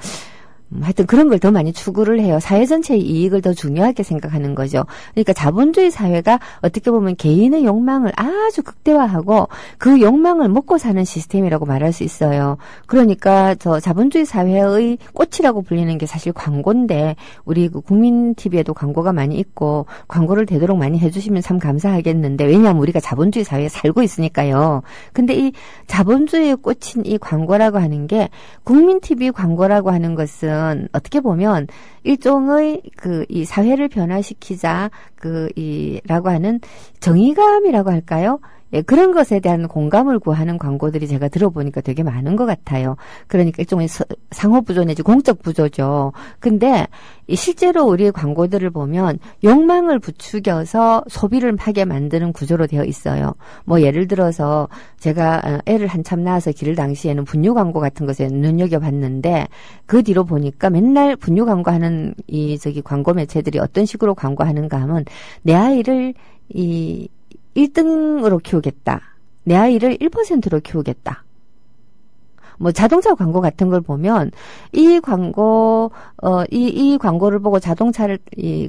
하여튼 그런 걸 더 많이 추구를 해요. 사회 전체의 이익을 더 중요하게 생각하는 거죠. 그러니까 자본주의 사회가 어떻게 보면 개인의 욕망을 아주 극대화하고 그 욕망을 먹고 사는 시스템이라고 말할 수 있어요. 그러니까 저 자본주의 사회의 꽃이라고 불리는 게 사실 광고인데, 우리 국민 TV에도 광고가 많이 있고 광고를 되도록 많이 해주시면 참 감사하겠는데, 왜냐하면 우리가 자본주의 사회에 살고 있으니까요. 근데 이 자본주의의 꽃인 이 광고라고 하는 게, 국민 TV 광고라고 하는 것은 사실은 어떻게 보면 일종의 이 사회를 변화시키자 라고 하는 정의감이라고 할까요? 예, 그런 것에 대한 공감을 구하는 광고들이 제가 들어보니까 되게 많은 것 같아요. 그러니까 일종의 상호부조 내지 공적부조죠. 근데 실제로 우리의 광고들을 보면 욕망을 부추겨서 소비를 하게 만드는 구조로 되어 있어요. 뭐 예를 들어서 제가 애를 한참 낳아서 기를 당시에는 분유 광고 같은 것에 눈여겨봤는데 그 뒤로 보니까 맨날 분유 광고하는 광고 매체들이 어떤 식으로 광고하는가 하면 내 아이를 1등으로 키우겠다. 내 아이를 1%로 키우겠다. 뭐 자동차 광고 같은 걸 보면 이 광고를 보고 자동차를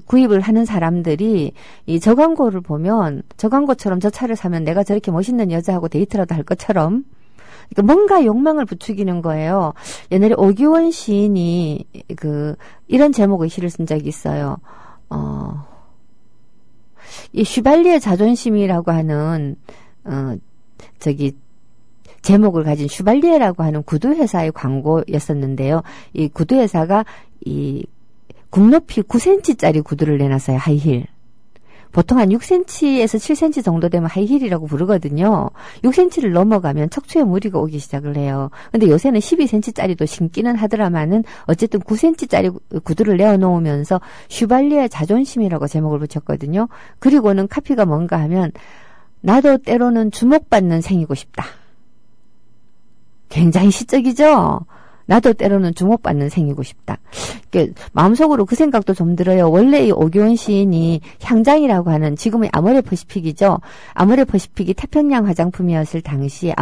구입을 하는 사람들이 저 광고를 보면 저 광고처럼 저 차를 사면 내가 저렇게 멋있는 여자하고 데이트라도 할 것처럼 그러니까 뭔가 욕망을 부추기는 거예요. 옛날에 오규원 시인이 이런 제목의 시를 쓴 적이 있어요. 이 슈발리에 자존심이라고 하는 제목을 가진 슈발리에라고 하는 구두회사의 광고였었는데요. 이 구두회사가 이 굽높이 9cm짜리 구두를 내놨어요. 하이힐. 보통 한 6cm에서 7cm 정도 되면 하이힐이라고 부르거든요. 6cm를 넘어가면 척추에 무리가 오기 시작을 해요. 근데 요새는 12cm짜리도 신기는 하더라마는 어쨌든 9cm짜리 구두를 내어놓으면서 슈발리의 자존심이라고 제목을 붙였거든요. 그리고는 카피가 뭔가 하면 나도 때로는 주목받는 생이고 싶다. 굉장히 시적이죠? 나도 때로는 주목받는 생이고 싶다. 마음속으로 그 생각도 좀 들어요. 원래 이 오규원 시인이 향장이라고 하는 지금의 아모레 퍼시픽이죠. 아모레 퍼시픽이 태평양 화장품이었을 당시에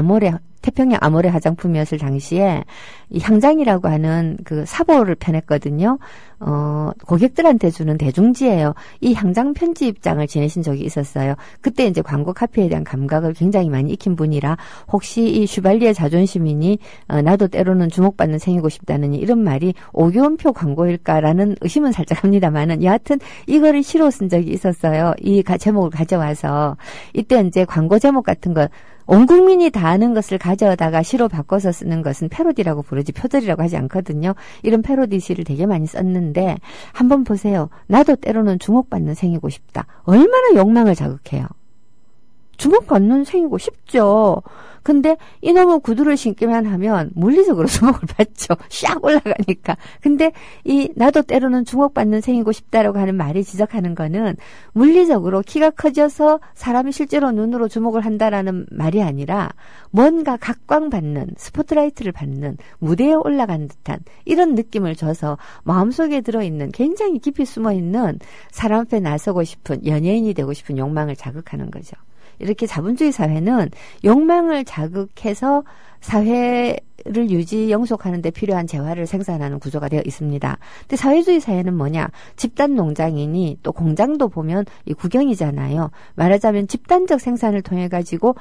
태평양 아모레 화장품이었을 당시에 이 향장이라고 하는 사보를 펴냈거든요. 고객들한테 주는 대중지예요. 이 향장 편집장을 지내신 적이 있었어요. 그때 이제 광고 카피에 대한 감각을 굉장히 많이 익힌 분이라 혹시 이 슈발리의 자존심이니 나도 때로는 주목받는 생이고 싶다는 이런 말이 오규원표 광고일까라는 의심은 살짝 합니다만은 여하튼 이거를 시로 쓴 적이 있었어요. 이 제목을 가져와서 이때 이제 광고 제목 같은 거 온 국민이 다 아는 것을 가져다가 시로 바꿔서 쓰는 것은 패러디라고 부르지 표절이라고 하지 않거든요. 이런 패러디 시를 되게 많이 썼는데 한번 보세요. 나도 때로는 주목받는 생이고 싶다. 얼마나 욕망을 자극해요. 주목받는 생이고 싶죠. 근데 이놈의 구두를 신기만 하면 물리적으로 주목을 받죠. 샥 올라가니까. 근데 나도 때로는 주목받는 생이고 싶다라고 하는 말이 지적하는 거는 물리적으로 키가 커져서 사람이 실제로 눈으로 주목을 한다라는 말이 아니라 뭔가 각광받는, 스포트라이트를 받는, 무대에 올라간 듯한 이런 느낌을 줘서 마음속에 들어있는 굉장히 깊이 숨어있는 사람 앞에 나서고 싶은 연예인이 되고 싶은 욕망을 자극하는 거죠. 이렇게 자본주의 사회는 욕망을 자극해서 사회를 영속하는 데 필요한 재화를 생산하는 구조가 되어 있습니다. 근데 사회주의 사회는 뭐냐? 집단 농장이니 또 공장도 보면 이 국영이잖아요. 말하자면 집단적 생산을 통해 가지고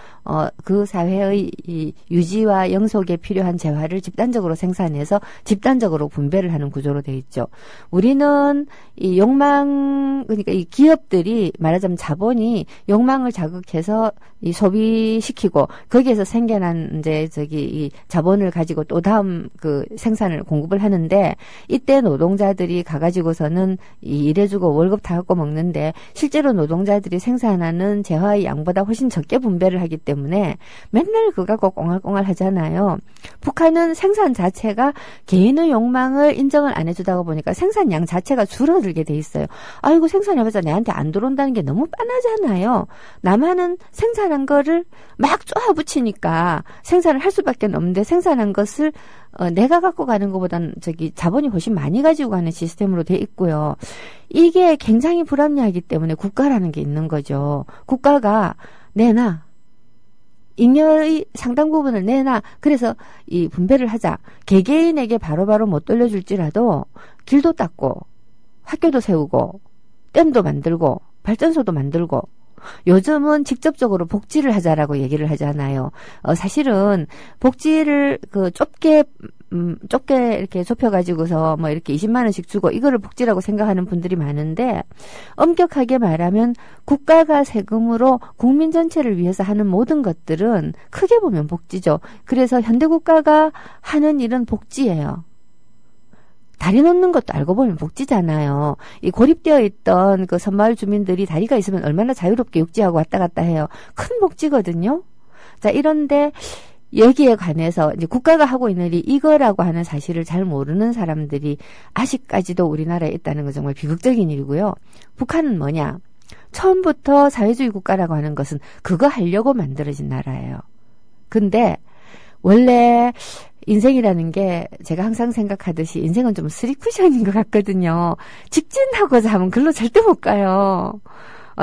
그 사회의 이 유지와 영속에 필요한 재화를 집단적으로 생산해서 집단적으로 분배를 하는 구조로 되어 있죠. 우리는 이 욕망 그러니까 이 기업들이 말하자면 자본이 욕망을 자극해서 이 소비시키고 거기에서 생겨난 이제 이 자본을 가지고 또 다음 생산을 공급을 하는데 이때 노동자들이 가가지고서는 일해주고 월급 다 갖고 먹는데 실제로 노동자들이 생산하는 재화의 양보다 훨씬 적게 분배를 하기 때문에 맨날 그거 갖고 꽁알꽁알 하잖아요. 북한은 생산 자체가 개인의 욕망을 인정을 안 해주다가 보니까 생산량 자체가 줄어들게 돼 있어요. 아이고 생산해봤자 내한테 안 들어온다는 게 너무 뻔하잖아요. 남한은 생산한 거를 막 쪼아붙이니까 생산을 할 수밖에 없는데 생산한 것을 내가 갖고 가는 것보다는 자본이 훨씬 많이 가지고 가는 시스템으로 돼 있고요. 이게 굉장히 불합리하기 때문에 국가라는 게 있는 거죠. 국가가 내놔. 잉여의 상당 부분을 내놔. 그래서 이 분배를 하자. 개개인에게 바로바로 못 돌려줄지라도 길도 닦고 학교도 세우고 댐도 만들고 발전소도 만들고 요즘은 직접적으로 복지를 하자라고 얘기를 하잖아요. 사실은 복지를 좁게 이렇게 좁혀가지고서 뭐 이렇게 20만 원씩 주고 이거를 복지라고 생각하는 분들이 많은데 엄격하게 말하면 국가가 세금으로 국민 전체를 위해서 하는 모든 것들은 크게 보면 복지죠. 그래서 현대 국가가 하는 일은 복지예요. 다리 놓는 것도 알고 보면 복지잖아요. 이 고립되어 있던 그 섬마을 주민들이 다리가 있으면 얼마나 자유롭게 육지하고 왔다 갔다 해요. 큰 복지거든요. 자, 이런데 여기에 관해서 이제 국가가 하고 있는 일이 이거라고 하는 사실을 잘 모르는 사람들이 아직까지도 우리나라에 있다는 건 정말 비극적인 일이고요. 북한은 뭐냐? 처음부터 사회주의 국가라고 하는 것은 그거 하려고 만들어진 나라예요. 근데 원래 인생이라는 게 제가 항상 생각하듯이 인생은 좀 쓰리쿠션인 것 같거든요. 직진하고자 하면 글로 절대 못 가요.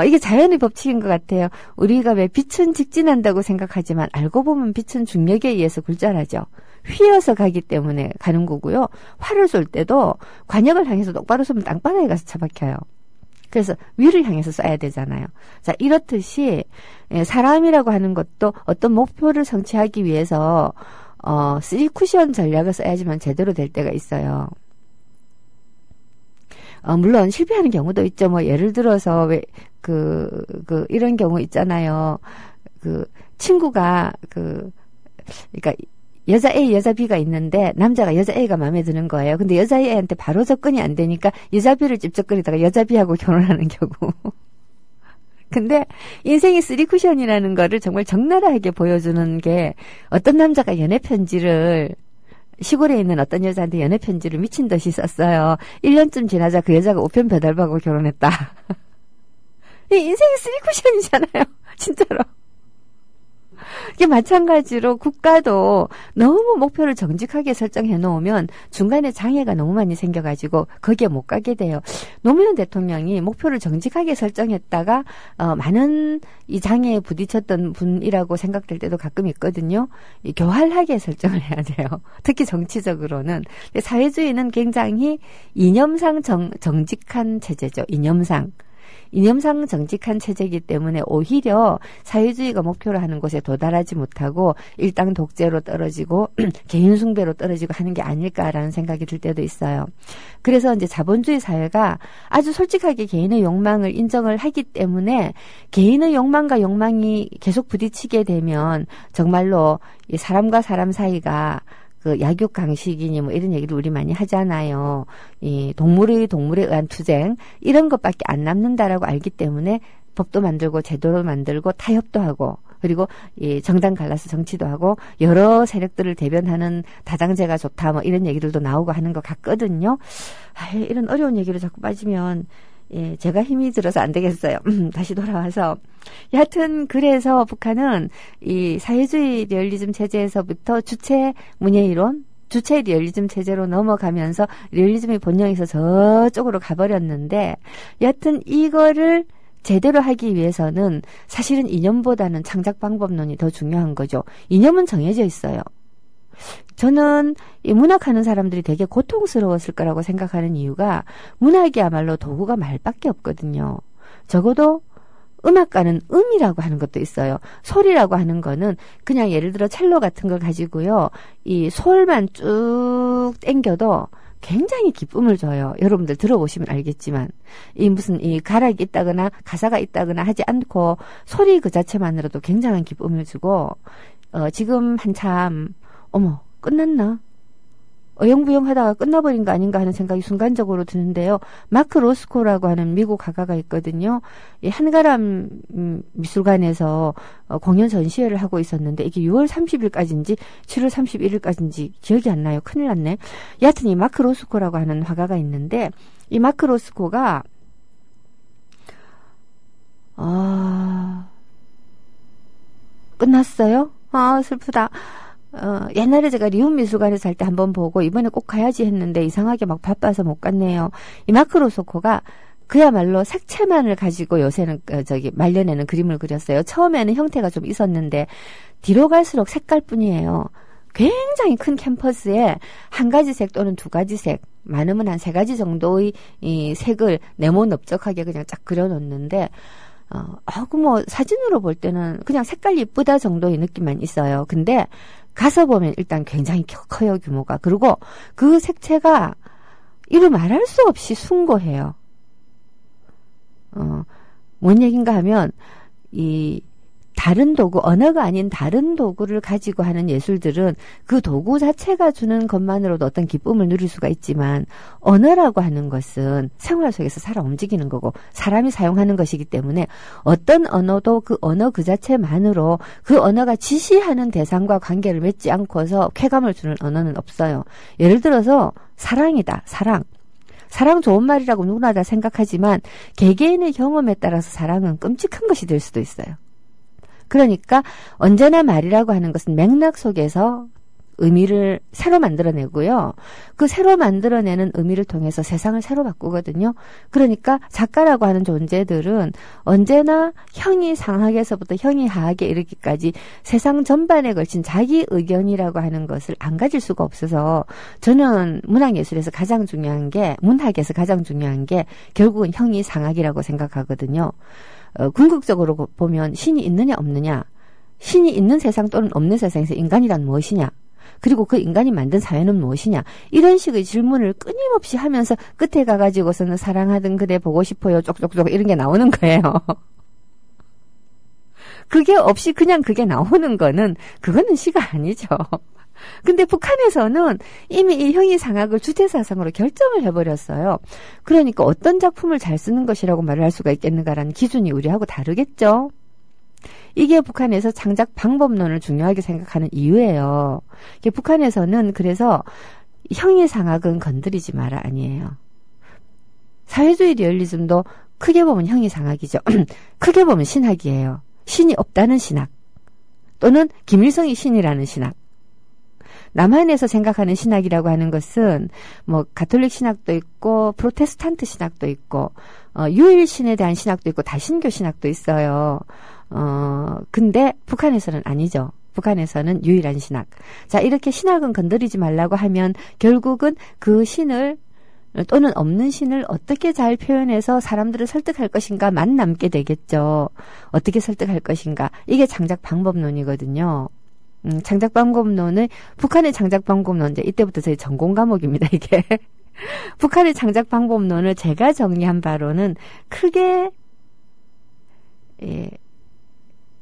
이게 자연의 법칙인 것 같아요. 우리가 왜 빛은 직진한다고 생각하지만 알고 보면 빛은 중력에 의해서 굴절하죠. 휘어서 가기 때문에 가는 거고요. 활을 쏠 때도 관역을 향해서 똑바로 쏘면 땅바닥에 가서 처박혀요. 그래서 위를 향해서 쏴야 되잖아요. 자, 이렇듯이 사람이라고 하는 것도 어떤 목표를 성취하기 위해서 쓰리쿠션 전략을 써야지만 제대로 될 때가 있어요. 물론 실패하는 경우도 있죠. 뭐 예를 들어서 왜 이런 경우 있잖아요. 친구가 그러니까 여자 A, 여자 B가 있는데 남자가 여자 A가 마음에 드는 거예요. 근데 여자 A한테 바로 접근이 안 되니까 여자 B를 찝쩍거리다가 여자 B하고 결혼하는 경우. 근데 인생의 쓰리쿠션이라는 거를 정말 적나라하게 보여주는 게 어떤 남자가 연애 편지를 시골에 있는 어떤 여자한테 연애 편지를 미친 듯이 썼어요. 1년쯤 지나자 그 여자가 우편 배달부하고 결혼했다. 이 인생의 쓰리쿠션이잖아요. 진짜로. 이게 마찬가지로 국가도 너무 목표를 정직하게 설정해 놓으면 중간에 장애가 너무 많이 생겨가지고 거기에 못 가게 돼요. 노무현 대통령이 목표를 정직하게 설정했다가 많은 이 장애에 부딪혔던 분이라고 생각될 때도 가끔 있거든요. 이 교활하게 설정을 해야 돼요. 특히 정치적으로는. 근데 사회주의는 굉장히 이념상 정직한 체제죠. 이념상 정직한 체제이기 때문에 오히려 사회주의가 목표로 하는 곳에 도달하지 못하고 일당 독재로 떨어지고 개인 숭배로 떨어지고 하는 게 아닐까라는 생각이 들 때도 있어요. 그래서 이제 자본주의 사회가 아주 솔직하게 개인의 욕망을 인정을 하기 때문에 개인의 욕망과 욕망이 계속 부딪히게 되면 정말로 이 사람과 사람 사이가 그 약육강식이니 뭐 이런 얘기를 우리 많이 하잖아요. 이 동물에 의한 투쟁 이런 것밖에 안 남는다라고 알기 때문에 법도 만들고 제도를 만들고 타협도 하고 그리고 이 정당 갈라서 정치도 하고 여러 세력들을 대변하는 다당제가 좋다 뭐 이런 얘기들도 나오고 하는 것 같거든요. 이런 어려운 얘기로 자꾸 빠지면 제가 힘이 들어서 안 되겠어요. 다시 돌아와서. 여하튼, 그래서 북한은 이 사회주의 리얼리즘 체제에서부터 주체 문예이론, 주체 리얼리즘 체제로 넘어가면서 리얼리즘의 본영에서 저쪽으로 가버렸는데, 여하튼 이거를 제대로 하기 위해서는 사실은 이념보다는 창작 방법론이 더 중요한 거죠. 이념은 정해져 있어요. 저는 이 문학하는 사람들이 되게 고통스러웠을 거라고 생각하는 이유가 문학이야말로 도구가 말밖에 없거든요. 적어도 음악가는 음이라고 하는 것도 있어요. 소리라고 하는 거는 그냥 예를 들어 첼로 같은 걸 가지고요. 이 솔만 쭉 땡겨도 굉장히 기쁨을 줘요. 여러분들 들어보시면 알겠지만 무슨 가락이 있다거나 가사가 있다거나 하지 않고 소리 그 자체만으로도 굉장한 기쁨을 주고 지금 한참 어머, 끝났나? 어영부영 하다가 끝나버린 거 아닌가 하는 생각이 순간적으로 드는데요. 마크 로스코라고 하는 미국 화가가 있거든요. 이 한가람 미술관에서 공연 전시회를 하고 있었는데 이게 6월 30일까지인지 7월 31일까지인지 기억이 안 나요. 큰일 났네. 여하튼 이 마크 로스코라고 하는 화가가 있는데 이 마크 로스코가 끝났어요? 슬프다. 옛날에 제가 리움 미술관에서 할 때 한번 보고 이번에 꼭 가야지 했는데 이상하게 막 바빠서 못 갔네요. 이 마크 로스코가 그야말로 색채만을 가지고 요새는 말년에는 그림을 그렸어요. 처음에는 형태가 좀 있었는데 뒤로 갈수록 색깔뿐이에요. 굉장히 큰 캔버스에 한 가지 색 또는 두 가지 색, 많으면 한 세 가지 정도의 이 색을 네모넓적하게 그냥 쫙 그려놓는데 뭐 사진으로 볼 때는 그냥 색깔 예쁘다 정도의 느낌만 있어요. 근데 가서 보면 일단 굉장히 커요, 규모가. 그리고 그 색채가 이루 말할 수 없이 숭고해요. 뭔 얘기인가 하면 이 다른 도구, 언어가 아닌 다른 도구를 가지고 하는 예술들은 그 도구 자체가 주는 것만으로도 어떤 기쁨을 누릴 수가 있지만 언어라고 하는 것은 생활 속에서 살아 움직이는 거고 사람이 사용하는 것이기 때문에 어떤 언어도 그 언어 그 자체만으로 그 언어가 지시하는 대상과 관계를 맺지 않고서 쾌감을 주는 언어는 없어요. 예를 들어서 사랑이다. 사랑. 사랑 좋은 말이라고 누구나 다 생각하지만 개개인의 경험에 따라서 사랑은 끔찍한 것이 될 수도 있어요. 그러니까 언제나 말이라고 하는 것은 맥락 속에서 의미를 새로 만들어내고요. 그 새로 만들어내는 의미를 통해서 세상을 새로 바꾸거든요. 그러니까 작가라고 하는 존재들은 언제나 형이 상학에서부터 형이 하학에 이르기까지 세상 전반에 걸친 자기 의견이라고 하는 것을 안 가질 수가 없어서 저는 문학예술에서 가장 중요한 게 문학에서 가장 중요한 게 결국은 형이 상학이라고 생각하거든요. 궁극적으로 보면 신이 있느냐 없느냐, 신이 있는 세상 또는 없는 세상에서 인간이란 무엇이냐, 그리고 그 인간이 만든 사회는 무엇이냐, 이런 식의 질문을 끊임없이 하면서 끝에 가가지고서는 사랑하던 그대 보고 싶어요 쪽쪽쪽 이런 게 나오는 거예요. 그게 없이 그냥 그게 나오는 거는 그거는 시가 아니죠. 근데 북한에서는 이미 이 형이상학을 주체사상으로 결정을 해버렸어요. 그러니까 어떤 작품을 잘 쓰는 것이라고 말을 할 수가 있겠는가라는 기준이 우리하고 다르겠죠. 이게 북한에서 창작 방법론을 중요하게 생각하는 이유예요. 북한에서는 그래서 형이상학은 건드리지 마라 아니에요. 사회주의 리얼리즘도 크게 보면 형이상학이죠. 크게 보면 신학이에요. 신이 없다는 신학 또는 김일성이 신이라는 신학. 남한에서 생각하는 신학이라고 하는 것은 뭐 가톨릭 신학도 있고 프로테스탄트 신학도 있고 유일신에 대한 신학도 있고 다신교 신학도 있어요. 근데 북한에서는 아니죠. 북한에서는 유일한 신학. 자, 이렇게 신학은 건드리지 말라고 하면 결국은 그 신을 또는 없는 신을 어떻게 잘 표현해서 사람들을 설득할 것인가만 남게 되겠죠. 어떻게 설득할 것인가. 이게 창작 방법론이거든요. 창작 방법론은 북한의 창작 방법론 이때부터 저희 전공 과목입니다. 이게 북한의 창작 방법론을 제가 정리한 바로는 크게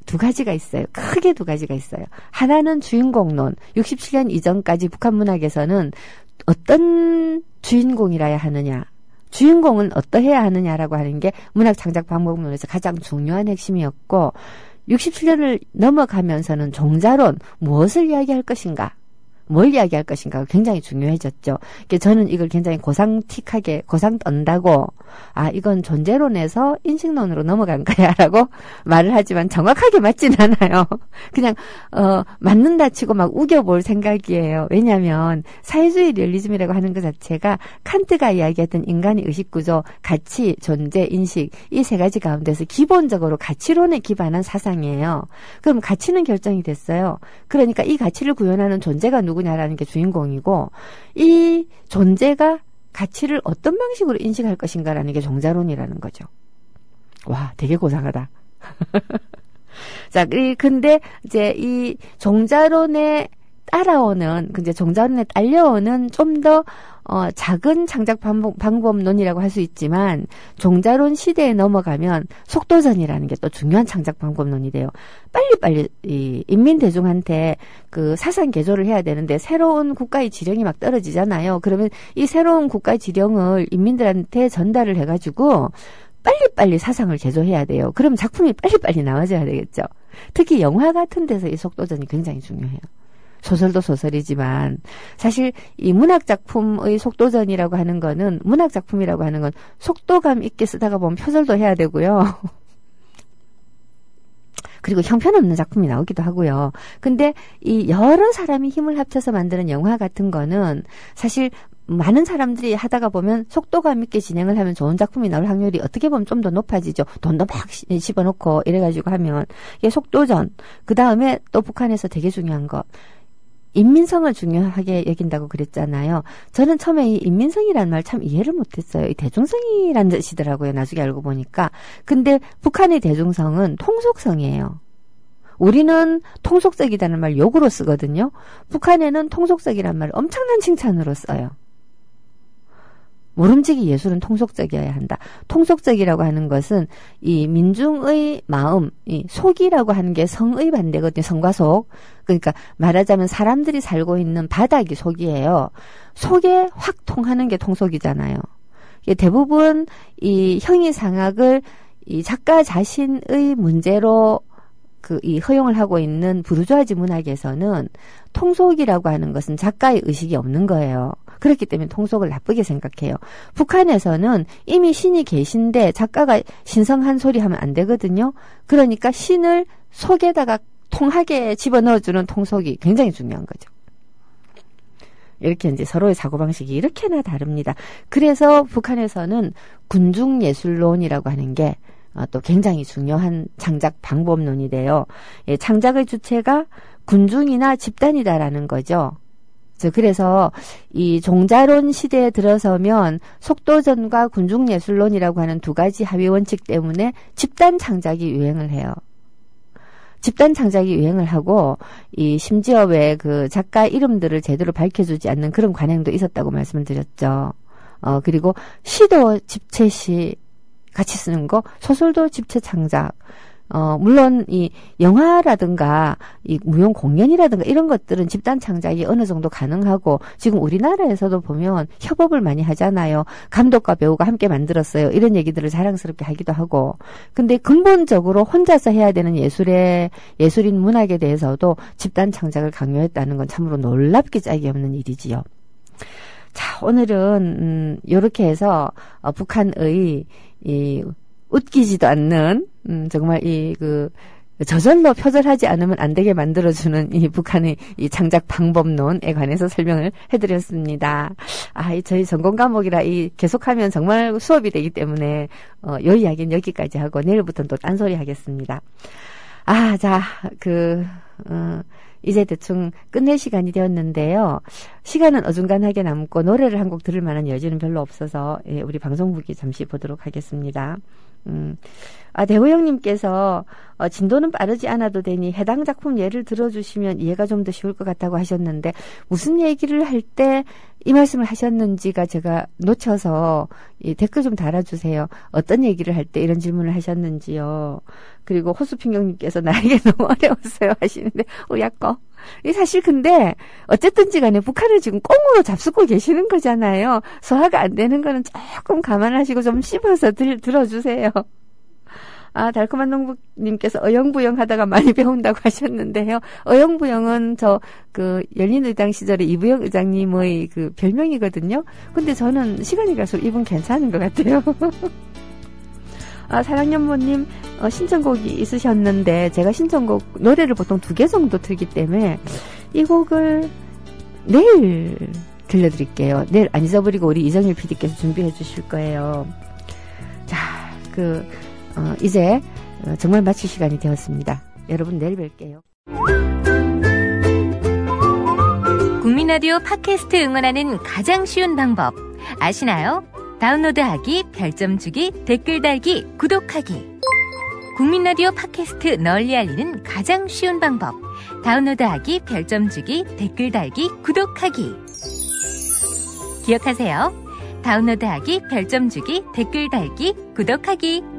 두 가지가 있어요. 크게 두 가지가 있어요. 하나는 주인공론. 67년 이전까지 북한 문학에서는 어떤 주인공이라야 하느냐, 주인공은 어떠해야 하느냐라고 하는 게 문학 창작 방법론에서 가장 중요한 핵심이었고 67년을 넘어가면서는 종자론, 무엇을 이야기할 것인가, 뭘 이야기할 것인가가 굉장히 중요해졌죠. 저는 이걸 굉장히 고상틱하게 고상 떤다고 이건 존재론에서 인식론으로 넘어간 거야 라고 말을 하지만 정확하게 맞진 않아요. 그냥 맞는다 치고 막 우겨볼 생각이에요. 왜냐하면 사회주의 리얼리즘이라고 하는 것 자체가 칸트가 이야기했던 인간의 의식구조, 가치, 존재, 인식 이 세 가지 가운데서 기본적으로 가치론에 기반한 사상이에요. 그럼 가치는 결정이 됐어요. 그러니까 이 가치를 구현하는 존재가 누구냐라는 게 주인공이고 이 존재가 가치를 어떤 방식으로 인식할 것인가라는 게 종자론이라는 거죠. 와, 되게 고상하다. 자, 근데 이제 이 종자론에 따라오는, 이제 종자론에 딸려오는 좀 더 작은 창작 방법론이라고 할 수 있지만 종자론 시대에 넘어가면 속도전이라는 게 또 중요한 창작 방법론이 돼요. 빨리빨리 이 인민 대중한테 그 사상 개조를 해야 되는데 새로운 국가의 지령이 막 떨어지잖아요. 그러면 이 새로운 국가의 지령을 인민들한테 전달을 해가지고 빨리빨리 사상을 개조해야 돼요. 그럼 작품이 빨리빨리 나와줘야 되겠죠. 특히 영화 같은 데서 이 속도전이 굉장히 중요해요. 소설도 소설이지만 사실 이 문학작품의 속도전이라고 하는 거는, 문학작품이라고 하는 건 속도감 있게 쓰다가 보면 표절도 해야 되고요. 그리고 형편없는 작품이 나오기도 하고요. 근데 이 여러 사람이 힘을 합쳐서 만드는 영화 같은 거는 사실 많은 사람들이 하다가 보면 속도감 있게 진행을 하면 좋은 작품이 나올 확률이 어떻게 보면 좀 더 높아지죠. 돈도 막 집어넣고 이래가지고 하면. 이게 속도전. 그 다음에 또 북한에서 되게 중요한 거. 인민성을 중요하게 여긴다고 그랬잖아요. 저는 처음에 이 인민성이라는 말 참 이해를 못했어요. 이 대중성이라는 뜻이더라고요. 나중에 알고 보니까. 근데 북한의 대중성은 통속성이에요. 우리는 통속적이라는 말 욕으로 쓰거든요. 북한에는 통속적이라는 말을 엄청난 칭찬으로 써요. 모름지기 예술은 통속적이어야 한다. 통속적이라고 하는 것은 이 민중의 마음, 이 속이라고 하는 게 성의 반대거든요. 성과 속. 그러니까 말하자면 사람들이 살고 있는 바닥이 속이에요. 속에 확 통하는 게 통속이잖아요. 대부분 이 형이상학을 이 작가 자신의 문제로 이 허용을 하고 있는 부르주아지 문학에서는 통속이라고 하는 것은 작가의 의식이 없는 거예요. 그렇기 때문에 통속을 나쁘게 생각해요. 북한에서는 이미 신이 계신데 작가가 신성한 소리 하면 안 되거든요. 그러니까 신을 속에다가 통하게 집어넣어주는 통속이 굉장히 중요한 거죠. 이렇게 이제 서로의 사고방식이 이렇게나 다릅니다. 그래서 북한에서는 군중예술론이라고 하는 게 또 굉장히 중요한 창작 방법론이 돼요. 예, 창작의 주체가 군중이나 집단이다라는 거죠. 그래서 이 종자론 시대에 들어서면 속도전과 군중예술론이라고 하는 두 가지 하위 원칙 때문에 집단 창작이 유행을 해요. 집단 창작이 유행을 하고 이 심지어 왜 그 작가 이름들을 제대로 밝혀주지 않는 그런 관행도 있었다고 말씀을 드렸죠. 그리고 시도 집체시 같이 쓰는 거, 소설도 집체 창작. 물론 이 영화라든가 이 무용 공연이라든가 이런 것들은 집단 창작이 어느 정도 가능하고 지금 우리나라에서도 보면 협업을 많이 하잖아요. 감독과 배우가 함께 만들었어요. 이런 얘기들을 자랑스럽게 하기도 하고. 근데 근본적으로 혼자서 해야 되는 예술인 문학에 대해서도 집단 창작을 강요했다는 건 참으로 놀랍게 짝이 없는 일이지요. 자, 오늘은 요렇게 해서 북한의 이 웃기지도 않는 정말 저절로 표절하지 않으면 안 되게 만들어주는 이 북한의 이 창작 방법론에 관해서 설명을 해드렸습니다. 저희 전공 과목이라 계속하면 정말 수업이 되기 때문에 요 이야기는 여기까지 하고 내일부터는 또 딴소리 하겠습니다. 이제 대충 끝낼 시간이 되었는데요. 시간은 어중간하게 남고 노래를 한 곡 들을 만한 여지는 별로 없어서 우리 방송국이 잠시 보도록 하겠습니다. 대호영님께서 진도는 빠르지 않아도 되니 해당 작품 예를 들어주시면 이해가 좀 더 쉬울 것 같다고 하셨는데 무슨 얘기를 할 때 이 말씀을 하셨는지가 제가 놓쳐서 댓글 좀 달아주세요. 어떤 얘기를 할 때 이런 질문을 하셨는지요. 그리고 호수핑경님께서 나에게 너무 어려웠어요 하시는데 우야꺼. 사실 근데 어쨌든지 간에 북한을 지금 꽁으로 잡수고 계시는 거잖아요. 소화가 안 되는 거는 조금 감안하시고 좀 씹어서 들어주세요. 달콤한 농부님께서 어영부영 하다가 많이 배운다고 하셨는데요. 어영부영은 열린의당 시절에 이부영 의장님의 별명이거든요. 근데 저는 시간이 갈수록 이분 괜찮은 것 같아요. 사랑연모님, 신청곡이 있으셨는데, 제가 신청곡, 노래를 보통 2개 정도 틀기 때문에, 이 곡을 내일 들려드릴게요. 내일 안 잊어버리고 우리 이정일 PD께서 준비해 주실 거예요. 자, 이제 정말 마칠 시간이 되었습니다. 여러분 내일 뵐게요. 국민라디오 팟캐스트 응원하는 가장 쉬운 방법 아시나요? 다운로드하기, 별점 주기, 댓글 달기, 구독하기. 국민라디오 팟캐스트 널리 알리는 가장 쉬운 방법. 다운로드하기, 별점 주기, 댓글 달기, 구독하기. 기억하세요. 다운로드하기, 별점 주기, 댓글 달기, 구독하기.